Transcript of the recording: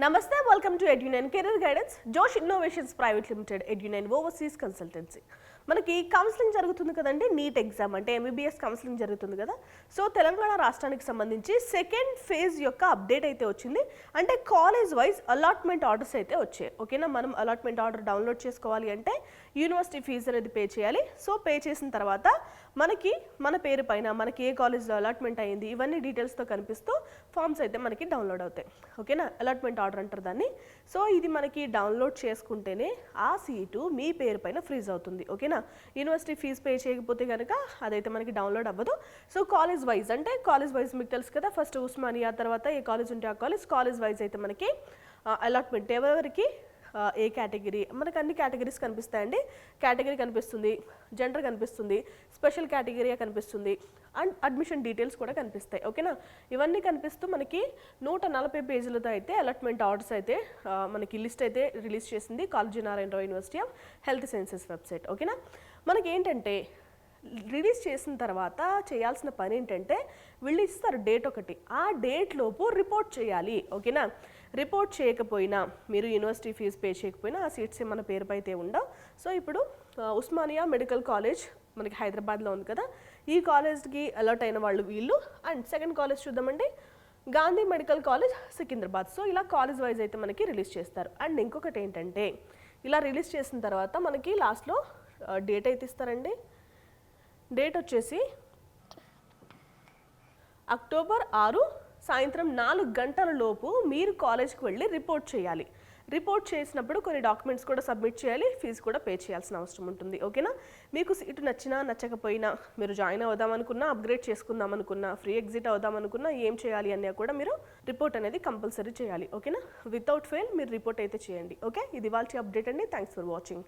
Namaste, welcome to EduNine Career Guidance, Josh Innovations Private Limited, EduNine Overseas Consultancy. మనకి counselling జరుగుతుంది కదండి, NEET exam అంటే MBBS counselling జరుగుతుంది కదా. సో తెలంగాణ రాష్ట్రానికి సంబంధించి సెకండ్ ఫేజ్ యొక్క అప్డేట్ అయితే వచ్చింది. అంటే కాలేజ్ వైజ్ అలాట్మెంట్ ఆర్డర్స్ అయితే వచ్చాయి. ఓకేనా, మనం అలాట్మెంట్ ఆర్డర్ డౌన్లోడ్ చేసుకోవాలి అంటే యూనివర్సిటీ ఫీజు అనేది పే చేయాలి. సో పే చేసిన తర్వాత మనకి మన పేరు పైన మనకి ఏ కాలేజ్లో అలాట్మెంట్ అయ్యింది ఇవన్నీ డీటెయిల్స్తో కనిపిస్తూ ఫామ్స్ అయితే మనకి డౌన్లోడ్ అవుతాయి. ఓకేనా, అలాట్మెంట్ ఆర్డర్ అంటారు దాన్ని. సో ఇది మనకి డౌన్లోడ్ చేసుకుంటేనే ఆ సీటు మీ పేరు పైన ఫ్రీజ్ అవుతుంది. ఓకేనా, యూనివర్సిటీ ఫీజు పే చేయకపోతే కనుక అదైతే మనకి డౌన్లోడ్ అవ్వదు. సో కాలేజ్ వైజ్ అంటే కాలేజ్ వైజ్ మీకు తెలుసు కదా, ఫస్ట్ ఉస్మానియా, తర్వాత ఏ కాలేజ్ ఉంటే ఆ కాలేజ్ వైజ్ అయితే మనకి అలాట్మెంట్ ఎవరెవరికి ఏ కేటగిరీ, మనకు అన్ని కేటగిరీస్ కనిపిస్తాయండి. కేటగిరీ కనిపిస్తుంది, జెండర్ కనిపిస్తుంది, స్పెషల్ కేటగిరీ కనిపిస్తుంది, అండ్ అడ్మిషన్ డీటెయిల్స్ కూడా కనిపిస్తాయి. ఓకేనా, ఇవన్నీ కనిపిస్తూ మనకి 140 పేజీలతో అయితే అలాట్మెంట్ ఆర్డర్స్ అయితే మనకి లిస్ట్ అయితే రిలీజ్ చేసింది Kaloji Narayana Rao university of health sciences website. ఓకేనా, మనకి ఏంటంటే రిలీజ్ చేసిన తర్వాత చేయాల్సిన పని ఏంటంటే వీళ్ళు ఇస్తారు డేట్ ఒకటి, ఆ డేట్ లోపు రిపోర్ట్ చేయాలి. ఓకేనా, రిపోర్ట్ చేయకపోయినా మీరు యూనివర్సిటీ ఫీజు పే చేయకపోయినా ఆ సీట్స్ మన పేరుపై అయితే ఉండవు. సో ఇప్పుడు ఉస్మానియా మెడికల్ కాలేజ్ మనకి హైదరాబాద్లో ఉంది కదా, ఈ కాలేజ్కి అలాట్ అయిన వాళ్ళు వీళ్ళు. అండ్ సెకండ్ కాలేజ్ చూద్దామండి, Gandhi medical college Secunderabad. So ఇలా కాలేజ్ వైజ్ అయితే మనకి రిలీజ్ చేస్తారు. అండ్ ఇంకొకటి ఏంటంటే ఇలా రిలీజ్ చేసిన తర్వాత మనకి లాస్ట్లో డేట్ అయితే ఇస్తారండి. డేట్ వచ్చేసి అక్టోబర్ 6 సాయంత్రం 4 గంటల లోపు మీరు కాలేజ్కి వెళ్ళి రిపోర్ట్ చేయాలి. రిపోర్ట్ చేసినప్పుడు కొన్ని డాక్యుమెంట్స్ కూడా సబ్మిట్ చేయాలి, ఫీజు కూడా పే చేయాల్సిన అవసరం ఉంటుంది. ఓకేనా, మీకు సీటు నచ్చినా నచ్చకపోయినా, మీరు జాయిన్ అవుదామనుకున్నా, అప్గ్రేడ్ చేసుకుందామనుకున్నా, ఫ్రీ ఎగ్జిట్ అవుదామనుకున్నా, ఏం చేయాలి అన్నా కూడా మీరు రిపోర్ట్ అనేది కంపల్సరీ చేయాలి. ఓకేనా, వితౌట్ ఫెయిల్ మీరు రిపోర్ట్ అయితే చేయండి. ఓకే, ఇది వాళ్ళ అప్డేట్ అండి. Thanks for watching.